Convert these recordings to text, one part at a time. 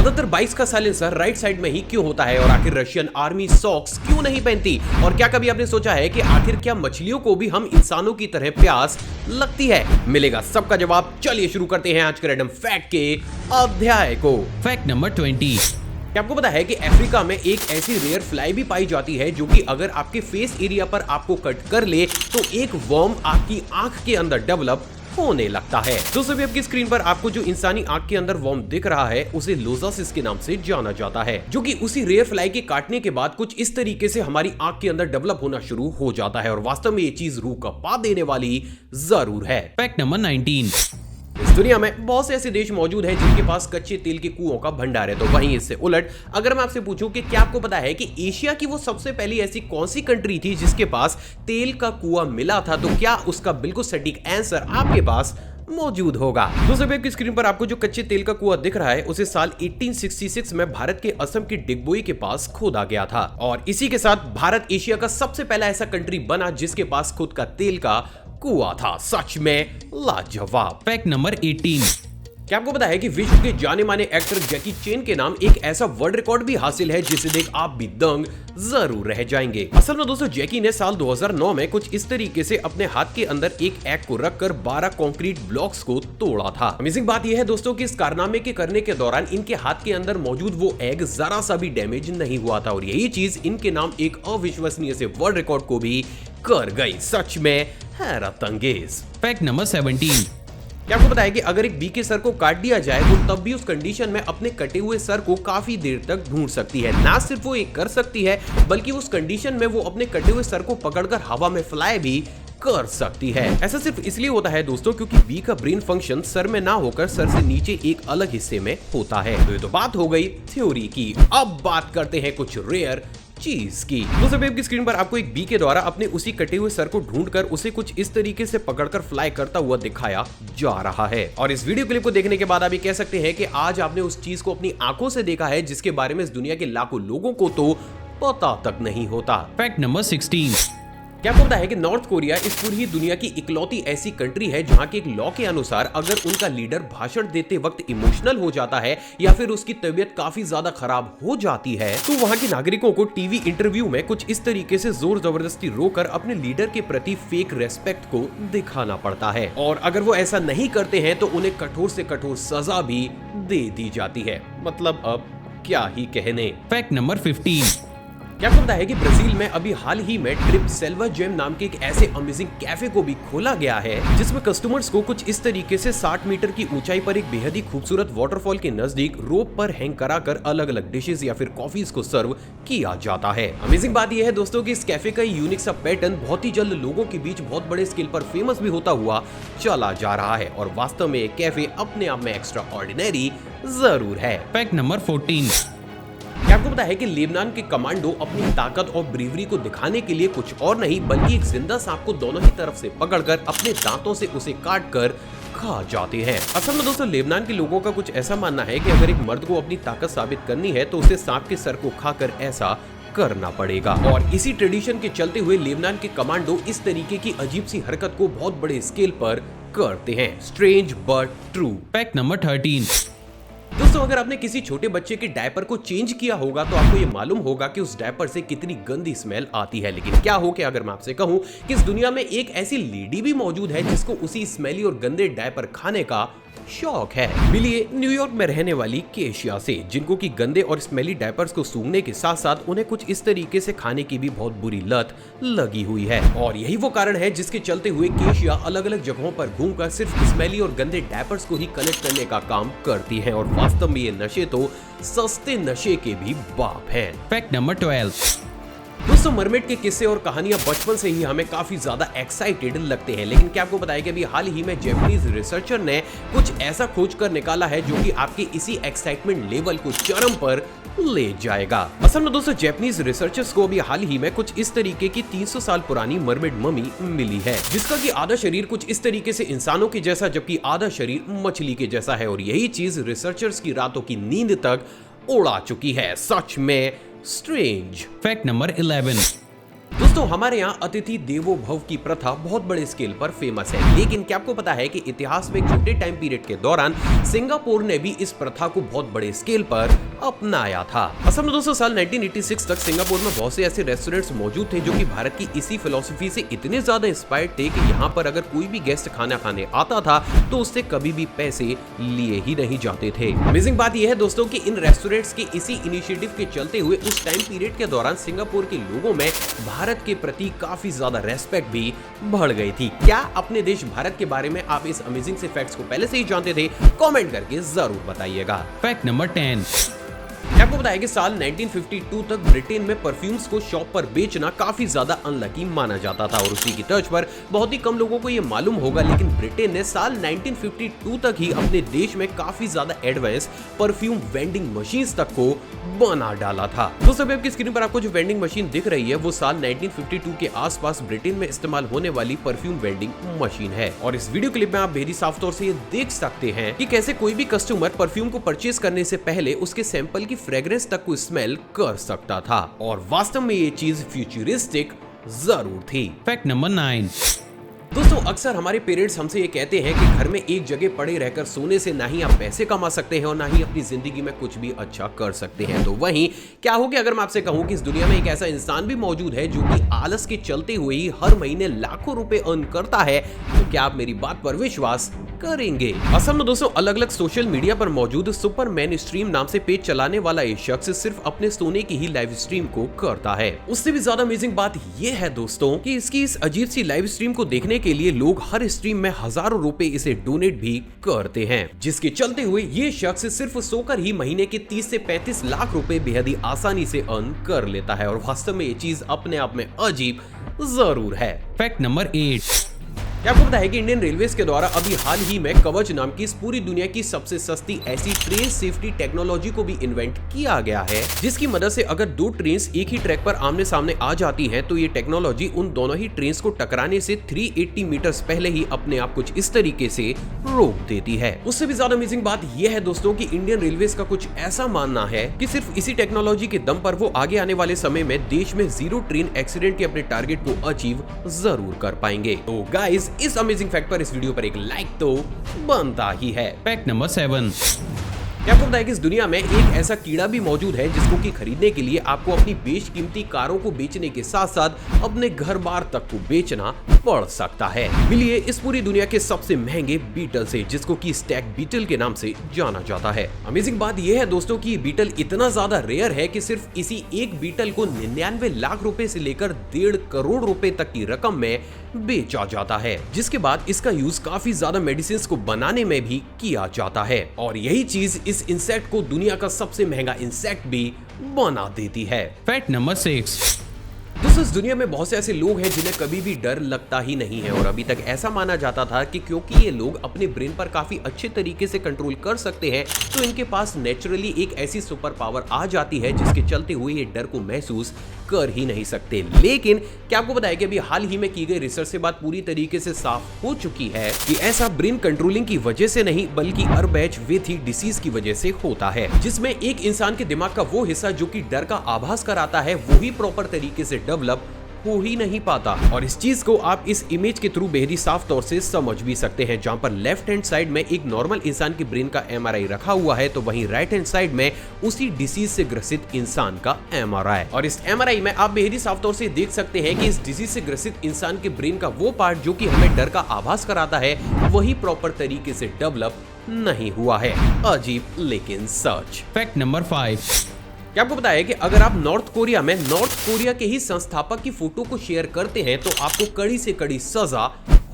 ज्यादातर बाइक्स का silencer right side में ही क्यों होता है, और आखिर रशियन आर्मी सॉक्स क्यों नहीं पहनती, और क्या कभी आपने सोचा है कि आखिर क्या मछलियों को भी हम इंसानों की तरह प्यास लगती है? मिलेगा सबका जवाब। चलिए शुरू करते हैं आज के रैंडम फैक्ट के अध्याय को। Fact number 20। क्या आपको पता है कि अफ्रीका में एक ऐसी रेयर फ्लाई भी पाई जाती है जो कि अगर आपके फेस एरिया पर आपको कट कर ले तो एक वर्म आपकी आंख के अंदर डेवलप होने लगता है। दोस्तों अभी आपकी स्क्रीन पर आपको जो इंसानी आंख के अंदर वर्म दिख रहा है उसे लोजासिस के नाम से जाना जाता है, जो कि उसी रेयर फ्लाई के काटने के बाद कुछ इस तरीके से हमारी आंख के अंदर डेवलप होना शुरू हो जाता है, और वास्तव में ये चीज रूह कपा देने वाली जरूर है। Fact number 19। इस दुनिया में बहुत से ऐसे देश मौजूद हैं जिनके पास कच्चे तेल के कुओं का भंडार है, तो वहीं इससे उलट अगर मैं आपसे पूछूं कि क्या आपको पता है कि एशिया की वो सबसे पहली ऐसी कौन सी कंट्री थी जिसके पास तेल का कुआं मिला था, तो क्या उसका बिल्कुल सटीक आंसर आपके पास मौजूद होगा। दोस्तों आपकी स्क्रीन पर आपको जो कच्चे तेल का कुआं दिख रहा है उसे साल 1866 में भारत के असम के डिगबोई के पास खोदा गया था, और इसी के साथ भारत एशिया का सबसे पहला ऐसा कंट्री बना जिसके पास खुद का तेल का कुआं था। सच में लाजवाब। Fact number 18। क्या आपको पता है कि विश्व के जाने माने एक्टर जैकी चैन के नाम एक ऐसा वर्ल्ड रिकॉर्ड भी हासिल है जिसे देख आप भी दंग जरूर रह जाएंगे। असल में दोस्तों जैकी ने साल 2009 में कुछ इस तरीके से अपने हाथ के अंदर एक एग को रखकर 12 कंक्रीट ब्लॉक्स को तोड़ा था। अमेजिंग बात यह है दोस्तों कि इस कारनामे के करने के दौरान इनके हाथ के अंदर मौजूद वो एग जरा सा भी डैमेज नहीं हुआ था, और यही चीज इनके नाम एक अविश्वसनीय से वर्ल्ड रिकॉर्ड को भी कर गई। सच में हैरत अंगेज। Fact number 17। क्या आपको पता है कि अगर एक बी के सर को काट दिया जाए तो तब भी उस कंडीशन में अपने कटे हुए सर को काफी देर तक ढूंढ सकती है। ना सिर्फ वो ये कर सकती है बल्कि उस कंडीशन में वो अपने कटे हुए सर को पकड़कर हवा में फ्लाई भी कर सकती है। ऐसा सिर्फ इसलिए होता है दोस्तों क्योंकि बी का ब्रेन फंक्शन सर में ना होकर सर से नीचे एक अलग हिस्से में होता है। तो ये तो बात हो गई थ्योरी की। अब बात करते हैं कुछ रेयर चीज की। दोस्तों आपकी स्क्रीन पर आपको एक बी के द्वारा अपने उसी कटे हुए सर को ढूंढकर उसे कुछ इस तरीके से पकड़कर फ्लाई करता हुआ दिखाया जा रहा है, और इस वीडियो क्लिप को देखने के बाद आप ये कह सकते हैं कि आज आपने उस चीज को अपनी आंखों से देखा है जिसके बारे में इस दुनिया के लाखों लोगों को तो पता तक नहीं होता। Fact number 16। क्या आपको पता है कि नॉर्थ कोरिया इस पूरी दुनिया की इकलौती ऐसी कंट्री है जहां के एक लॉ के अनुसार अगर उनका लीडर भाषण देते वक्त इमोशनल हो जाता है या फिर उसकी तबीयत काफी ज्यादा खराब हो जाती है तो वहां के नागरिकों को टीवी इंटरव्यू में कुछ इस तरीके से जोर जबरदस्ती रोकर अपने लीडर के प्रति फेक रेस्पेक्ट को दिखाना पड़ता है, और अगर वो ऐसा नहीं करते हैं तो उन्हें कठोर से कठोर सजा भी दे दी जाती है। मतलब अब क्या ही कहने। Fact number 15। क्या आपको पता है कि ब्राजील में अभी हाल ही में ट्रिप सेल्वा जेम नाम के एक ऐसे अमेजिंग कैफे को भी खोला गया है जिसमें कस्टमर्स को कुछ इस तरीके से 60 मीटर की ऊंचाई पर एक बेहद ही खूबसूरत वाटरफॉल के नजदीक रोप पर हैंग कराकर अलग अलग डिशेस या फिर कॉफीज को सर्व किया जाता है। अमेजिंग बात यह है दोस्तों कि इस कैफे का यूनिक सा पैटर्न बहुत ही जल्द लोगों के बीच बहुत बड़े स्केल पर फेमस भी होता हुआ चला जा रहा है, और वास्तव में ये कैफे अपने आप में एक्स्ट्रा ऑर्डिनरी जरूर है। Fact number 14। क्या आपको पता है कि लेबनान के कमांडो अपनी ताकत और ब्रेवरी को दिखाने के लिए कुछ और नहीं बल्कि एक जिंदा सांप को दोनों ही तरफ से पकड़कर अपने दांतों से उसे काटकर खा जाते हैं। असल में दोस्तों लेबनान के लोगों का कुछ ऐसा मानना है कि अगर एक मर्द को अपनी ताकत साबित करनी है तो उसे सांप के सर को खाकर ऐसा करना पड़ेगा, और इसी ट्रेडिशन के चलते हुए लेबनान के कमांडो इस तरीके की अजीब सी हरकत को बहुत बड़े स्केल पर करते हैं। Strange but true. Fact number 13। दोस्तों अगर आपने किसी छोटे बच्चे के डायपर को चेंज किया होगा तो आपको ये मालूम होगा कि उस डायपर से कितनी गंदी स्मेल आती है, लेकिन क्या हो कि अगर मैं आपसे कहूं कि इस दुनिया में एक ऐसी लेडी भी मौजूद है जिसको उसी स्मेली और गंदे डायपर खाने का शौक है। मिलिए न्यूयॉर्क में रहने वाली केशिया से, जिनको की गंदे और स्मेली डायपर्स को सूंघने के साथ साथ उन्हें कुछ इस तरीके से खाने की भी बहुत बुरी लत लगी हुई है, और यही वो कारण है जिसके चलते हुए केशिया अलग अलग जगहों पर घूमकर सिर्फ स्मेली और गंदे डायपर्स को ही कलेक्ट करने का काम करती है, और वास्तव में ये नशे तो सस्ते नशे के भी बाप हैं। Fact number 12। दोस्तों मरमेड के किस्से और कहानियां बचपन से ही हमें काफी ज्यादा एक्साइटेड लगते हैं, लेकिन क्या आपको पता है कि अभी हाल ही में जापानीज रिसर्चर ने कुछ ऐसा खोज कर निकाला है जो कि आपके इसी एक्साइटमेंट लेवल को चरम पर ले जाएगा। असल में दोस्तों जापानीज रिसर्चर्स को अभी हाल ही में कुछ इस तरीके की 300 साल पुरानी मरमेड ममी मिली है जिसका कि आधा शरीर कुछ इस तरीके से इंसानों के जैसा जबकि आधा शरीर मछली के जैसा है, और यही चीज रिसर्चर्स की रातों की नींद तक उड़ा चुकी है। सच में स्ट्रेंज। Fact number 11। दोस्तों हमारे यहाँ अतिथि देवो भव की प्रथा बहुत बड़े स्केल पर फेमस है, लेकिन क्या आपको पता है कि इतिहास में एक छोटे टाइम पीरियड के दौरान सिंगापुर ने भी इस प्रथा को बहुत बड़े स्केल पर अपनाया था। असल में दोस्तों साल 1986 तक सिंगापुर में बहुत से ऐसे रेस्टोरेंट्स मौजूद थे जो कि भारत की इसी फिलॉसफी से इतने ज्यादा इंस्पायर्ड थे कि यहाँ पर अगर कोई भी गेस्ट खाना खाने आता था तो उससे कभी भी पैसे लिए ही नहीं जाते थे। अमेजिंग बात यह है दोस्तों कि इन रेस्टोरेंट्स के इसी इनिशिएटिव के चलते हुए उस टाइम पीरियड के दौरान सिंगापुर के लोगों में भारत के प्रति काफी ज्यादा रेस्पेक्ट भी बढ़ गई थी। क्या अपने देश भारत के बारे में आप इस अमेजिंग से फैक्ट्स को पहले से ही जानते थे? कमेंट करके जरूर बताइएगा। Fact number 10। आपको बताया कि साल 1952 तक ब्रिटेन में परफ्यूम्स को शॉप पर बेचना काफी ज्यादा अनलकी माना जाता था और उसी की तर्ज पर बहुत ही कम लोगों को यह मालूम होगा, लेकिन ब्रिटेन ने साल 1952 तक ही अपने देश में काफी ज्यादा एडवांस परफ्यूम वेंडिंग मशीन्स तक को बना डाला था। दोस्तों अभी आपकी स्क्रीन पर आपको जो वेंडिंग मशीन दिख रही है वो साल 1952 के आसपास ब्रिटेन में इस्तेमाल होने वाली परफ्यूम वेंडिंग मशीन है और इस वीडियो क्लिप में आप बेहद साफ तौर से ये देख सकते हैं कि कैसे कोई भी कस्टमर परफ्यूम को परचेज करने से पहले उसके सैंपल की फ्रेग्रेंस तक को स्मेल कर सकता था और वास्तव में ये चीज फ्यूचरिस्टिक जरूर थी। Fact number 9। दोस्तों अक्सर हमारे पेरेंट्स हमसे ये कहते हैं कि घर में एक जगह पड़े रहकर सोने से ना ही आप पैसे कमा सकते हैं और ना ही अपनी जिंदगी में कुछ भी अच्छा कर सकते हैं। तो वहीं क्या हो गया अगर मैं आपसे कहूं कि इस दुनिया में एक ऐसा इंसान भी मौजूद है जो कि आलस के चलते हुए ही हर महीने लाखों रुपए अर्न करता है, तो क्या आप मेरी बात पर विश्वास करेंगे? असल में दोस्तों अलग अलग सोशल मीडिया पर मौजूद सुपरमैन स्ट्रीम नाम से पेज चलाने वाला ये शख्स सिर्फ अपने सोने की ही लाइव स्ट्रीम को करता है। उससे भी ज्यादा अमेजिंग बात ये है दोस्तों कि इसकी इस अजीब सी लाइव स्ट्रीम को देखने के लिए लोग हर स्ट्रीम में हजारों रुपए इसे डोनेट भी करते हैं, जिसके चलते हुए ये शख्स सिर्फ सोकर ही महीने के 30 से 35 लाख रुपए बेहद ही आसानी से अर्न कर लेता है और वास्तव में ये चीज अपने आप में अजीब जरूर है। Fact number 8। क्या आपको पता है कि इंडियन रेलवेज के द्वारा अभी हाल ही में कवच नाम की इस पूरी दुनिया की सबसे सस्ती ऐसी ट्रेन सेफ्टी टेक्नोलॉजी को भी इन्वेंट किया गया है, जिसकी मदद से अगर दो ट्रेन्स एक ही ट्रैक पर आमने सामने आ जाती हैं तो ये टेक्नोलॉजी उन दोनों ही ट्रेन्स को टकराने से 380 मीटर्स पहले ही अपने आप कुछ इस तरीके से रोक देती है। उससे भी ज्यादा अमेजिंग बात यह है दोस्तों कि इंडियन रेलवेज का कुछ ऐसा मानना है कि सिर्फ इसी टेक्नोलॉजी के दम पर वो आगे आने वाले समय में देश में 0 ट्रेन एक्सीडेंट के अपने टारगेट को अचीव जरूर कर पाएंगे। तो गाइस इस अमेजिंग फैक्ट पर इस वीडियो पर एक लाइक तो बनता ही है। Fact number 7। क्या आपको पता है कि इस दुनिया में एक ऐसा कीड़ा भी मौजूद है जिसको कि खरीदने के लिए आपको अपनी बेशकीमती कारों को बेचने के साथ साथ अपने घर बार तक को बेचना पड़ सकता है। मिलिए इस पूरी दुनिया के सबसे महंगे बीटल से, जिसको कि स्टैग बीटल के नाम से जाना जाता है। अमेजिंग बात यह है दोस्तों कि ये बीटल इतना ज्यादा रेयर है कि सिर्फ इसी एक बीटल को 99 लाख रुपए से लेकर 1.5 करोड़ रुपए तक की रकम में बेचा जाता है, जिसके बाद इसका यूज काफी ज्यादा मेडिसिन को बनाने में भी किया जाता है और यही चीज इस इंसेक्ट को दुनिया का सबसे महंगा इंसेक्ट भी बना देती है। Fact number 6। दोस्तों इस दुनिया में बहुत से ऐसे लोग हैं जिन्हें कभी भी डर लगता ही नहीं है और अभी तक ऐसा माना जाता था कि क्योंकि ये लोग अपने ब्रेन पर काफी अच्छे तरीके से कंट्रोल कर सकते हैं तो इनके पास नेचुरली एक ऐसी सुपर पावर आ जाती है जिसके चलते हुए ये डर को महसूस कर ही नहीं सकते। लेकिन क्या आपको बताया कि अभी हाल ही में की गई रिसर्च से बात पूरी तरीके से साफ हो चुकी है कि ऐसा ब्रेन कंट्रोलिंग की वजह से नहीं बल्कि अर्बैच-वेथी डिसीज की वजह से होता है, जिसमें एक इंसान के दिमाग का वो हिस्सा जो कि डर का आभास कराता है वो ही प्रॉपर तरीके से डेवलप हो ही नहीं पाता। और इस चीज को आप इस इमेज के थ्रू बेहद साफ तौर से समझ भी सकते हैं, जहां पर लेफ्ट हैंड साइड में एक नॉर्मल इंसान के ब्रेन का MRI रखा हुआ है तो वहीं राइट हैंड साइड में उसी डिसीज से ग्रसित इंसान का MRI। और इस MRI में आप बेहद साफ तौर से देख सकते हैं कि इस डिसीज से ग्रसित इंसान के ब्रेन का वो पार्ट जो कि हमें डर का आभास कराता है वही प्रॉपर तरीके से डेवलप नहीं हुआ है। अजीब लेकिन सच। Fact number 5। क्या आपको पता है कि अगर आप नॉर्थ कोरिया के ही संस्थापक की फोटो को शेयर करते हैं तो आपको कड़ी से कड़ी सजा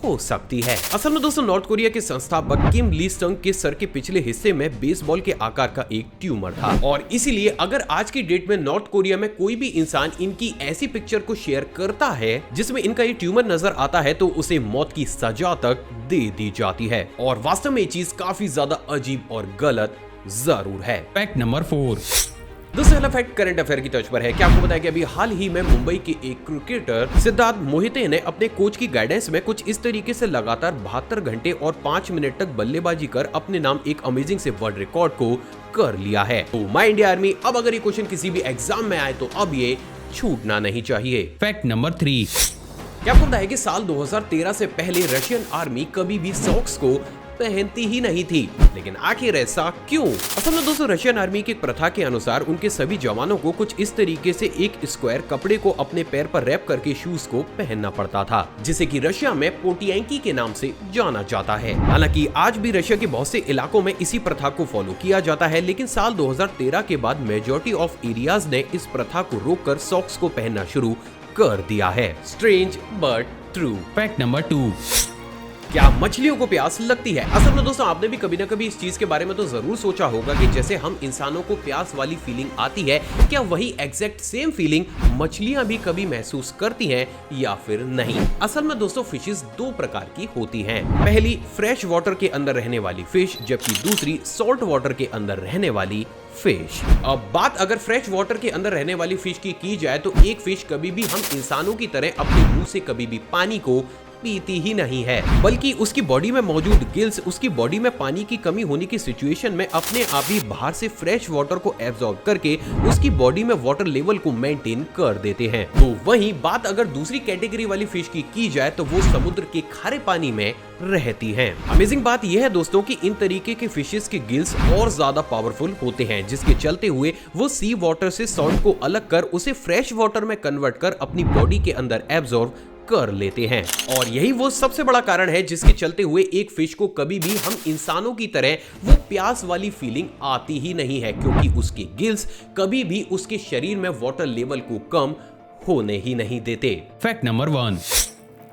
हो सकती है। असल में दोस्तों नॉर्थ कोरिया के संस्थापक किम ली संग के सर के पिछले हिस्से में बेसबॉल के आकार का एक ट्यूमर था और इसीलिए अगर आज की डेट में नॉर्थ कोरिया में कोई भी इंसान इनकी ऐसी पिक्चर को शेयर करता है जिसमें इनका ये ट्यूमर नजर आता है तो उसे मौत की सजा तक दे दी जाती है और वास्तव में ये चीज काफी ज्यादा अजीब और गलत जरूर है। Fact number 4। दूसरा वाला फैक्ट करंट अफेयर की तर्ज पर है। क्या आपको पता है कि अभी हाल ही में मुंबई के एक क्रिकेटर सिद्धार्थ मोहिते ने अपने कोच की गाइडेंस में कुछ इस तरीके से लगातार 72 घंटे और 5 मिनट तक बल्लेबाजी कर अपने नाम एक अमेजिंग से वर्ल्ड रिकॉर्ड को कर लिया है। तो माय इंडिया आर्मी, अब अगर ये क्वेश्चन किसी भी एग्जाम में आए तो अब ये छूटना नहीं चाहिए। Fact number 3। क्या आपको पता है कि साल 2013 से पहले रशियन आर्मी कभी भी सॉक्स को पहनती ही नहीं थी, लेकिन आखिर ऐसा क्यों? असल में दोस्तों रशियन आर्मी की एक प्रथा के अनुसार उनके सभी जवानों को कुछ इस तरीके से एक स्क्वायर कपड़े को अपने पैर पर रैप करके शूज को पहनना पड़ता था, जिसे कि रशिया में पोटियांकी के नाम से जाना जाता है। हालांकि आज भी रशिया के बहुत से इलाकों में इसी प्रथा को फॉलो किया जाता है, लेकिन साल 2013 के बाद मेजॉरिटी ऑफ एरियाज ने इस प्रथा को रोककर सॉक्स को पहनना शुरू कर दिया है। Strange but true. Fact number 2। क्या मछलियों को प्यास लगती है? असल में दोस्तों आपने भी कभी ना कभी इस चीज के बारे में तो जरूर सोचा होगा कि जैसे हम इंसानों को प्यास वाली फीलिंग आती है, क्या वही एग्जैक्ट सेम फीलिंग मछलियां भी कभी महसूस करती हैं या फिर नहीं? असल में दोस्तों फिशेस दो प्रकार की होती हैं। पहली फ्रेश वाटर के अंदर रहने वाली फिश, जबकि दूसरी सॉल्ट वाटर के अंदर रहने वाली फिश। अब बात अगर फ्रेश वाटर के अंदर रहने वाली फिश की जाए तो एक फिश कभी भी हम इंसानों की तरह अपने मुंह से कभी भी पानी को पीती ही नहीं है, बल्कि उसकी बॉडी में मौजूद गिल्स उसकी बॉडी में पानी की कमी होने की सिचुएशन में अपने आप ही बाहर से फ्रेश वाटर को एब्जॉर्ब करके उसकी बॉडी में वाटर लेवल को मेंटेन कर देते हैं। तो वहीं बात अगर दूसरी कैटेगरी वाली फिश की जाए तो वो समुद्र के खारे पानी में रहती हैं। अमेजिंग बात यह है दोस्तों कि इन तरीके के फिशेस के गिल्स और ज्यादा पावरफुल होते हैं, जिसके चलते हुए वो सी वाटर से सॉल्ट को अलग कर उसे फ्रेश वाटर में कन्वर्ट कर अपनी बॉडी के अंदर एब्जॉर्ब कर लेते हैं। और यही वो सबसे बड़ा कारण है जिसके चलते हुए एक फिश को कभी भी हम इंसानों की तरह वो प्यास वाली फीलिंग आती ही नहीं है, क्योंकि उसके गिल्स कभी भी उसके शरीर में वाटर लेवल को कम होने ही नहीं देते। Fact number 1।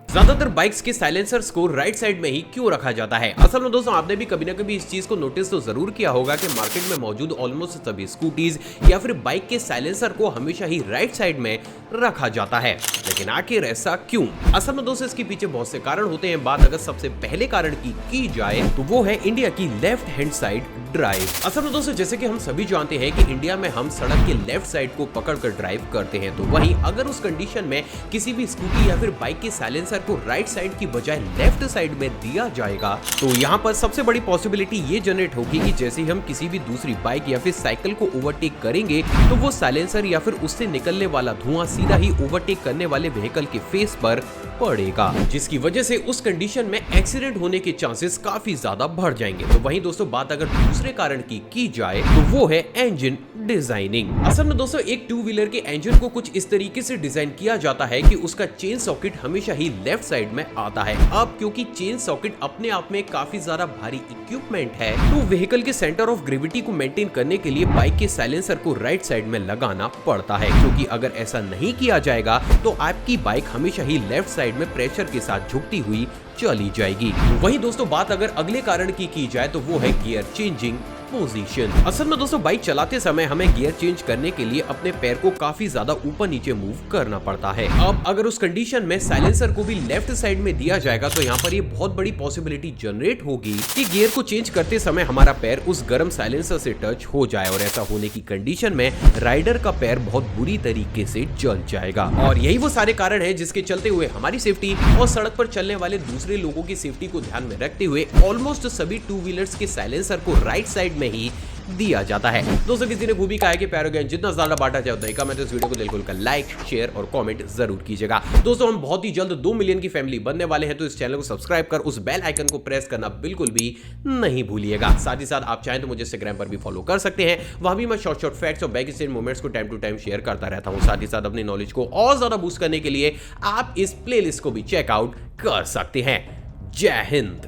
ज्यादातर बाइक्स के साइलेंसर्स को राइट साइड में ही क्यों रखा जाता है? असल में दोस्तों आपने भी कभी ना कभी इस चीज को नोटिस तो जरूर किया होगा कि मार्केट में मौजूद ऑलमोस्ट सभी स्कूटीज या फिर बाइक के साइलेंसर को हमेशा ही राइट साइड में रखा जाता है, लेकिन आखिर ऐसा क्यों? असल में दोस्तों इसके पीछे बहुत से कारण होते हैं। बात अगर सबसे पहले कारण की जाए तो वो है इंडिया की लेफ्ट हैंड साइड ड्राइव। असल में दोस्तों जैसे कि हम सभी जानते हैं कि इंडिया में हम सड़क के लेफ्ट साइड को पकड़कर ड्राइव करते हैं, तो वहीं अगर उस कंडीशन में किसी भी स्कूटी या फिर बाइक के साइलेंसर को राइट साइड की बजाय लेफ्ट साइड में दिया जाएगा तो यहाँ पर सबसे बड़ी पॉसिबिलिटी ये जनरेट होगी कि जैसे ही हम किसी भी दूसरी बाइक या फिर साइकिल को ओवरटेक करेंगे तो वो साइलेंसर या फिर उससे निकलने वाला धुआं सीधा ही ओवरटेक करने वाले व्हीकल के फेस पर पड़ेगा, जिसकी वजह से उस कंडीशन में एक्सीडेंट होने के चांसेस काफी ज्यादा बढ़ जाएंगे। तो वहीं दोस्तों बात अगर दूसरे कारण की जाए तो वो है इंजन डिजाइनिंग। असल में दोस्तों एक टू व्हीलर के इंजन को कुछ इस तरीके से डिजाइन किया जाता है कि उसका चेन सॉकेट हमेशा ही लेफ्ट साइड में आता है। अब क्योंकि चेन सॉकेट अपने आप में काफी ज्यादा भारी इक्विपमेंट है, तो व्हीकल के सेंटर ऑफ ग्रेविटी को मेंटेन करने के लिए बाइक के साइलेंसर को राइट साइड में लगाना पड़ता है, क्योंकि अगर ऐसा नहीं किया जाएगा तो आपकी बाइक हमेशा ही लेफ्ट साइड में प्रेशर के साथ झुकती हुई चली जाएगी। वहीं दोस्तों बात अगर अगले कारण की जाए तो वो है गियर चेंजिंग पोजीशन। असल में दोस्तों बाइक चलाते समय हमें गियर चेंज करने के लिए अपने पैर को काफी ज्यादा ऊपर नीचे मूव करना पड़ता है। अब अगर उस कंडीशन में साइलेंसर को भी लेफ्ट साइड में दिया जाएगा तो यहाँ पर ये बहुत बड़ी पॉसिबिलिटी जनरेट होगी कि गियर को चेंज करते समय हमारा पैर उस गर्म साइलेंसर से टच हो जाए, और ऐसा होने की कंडीशन में राइडर का पैर बहुत बुरी तरीके से जल जाएगा। और यही वो सारे कारण है जिसके चलते हुए हमारी सेफ्टी और सड़क पर चलने वाले दूसरे लोगों की सेफ्टी को ध्यान में रखते हुए ऑलमोस्ट सभी टू व्हीलर्स के साइलेंसर को राइट साइड में ही दिया जाता है। दोस्तों किसी ने खूबी कहा है कि प्यारो ज्ञान जितना ज्यादा बांटा जाए उतना ही कम है, तो इस वीडियो को दिल खोलकर लाइक शेयर और कमेंट जरूर कीजिएगा। दोस्तों हम बहुत ही जल्द 2 मिलियन की फैमिली बनने वाले हैं, तो इस चैनल को सब्सक्राइब कर उस बेल आइकन को प्रेस करना बिल्कुल भी नहीं भूलिएगा। साथ ही साथ आप चाहें तो मुझे इंस्टाग्राम पर भी फॉलो कर सकते हैं, वहां भी मैं शॉर्ट फैक्ट्स और बैक स्टेज मोमेंट्स को टाइम टू टाइम शेयर करता रहता हूं। साथ ही साथ अपनी नॉलेज को और ज्यादा बूस्ट करने के लिए आप इस प्लेलिस्ट को भी चेकआउट कर सकते हैं। जय हिंद।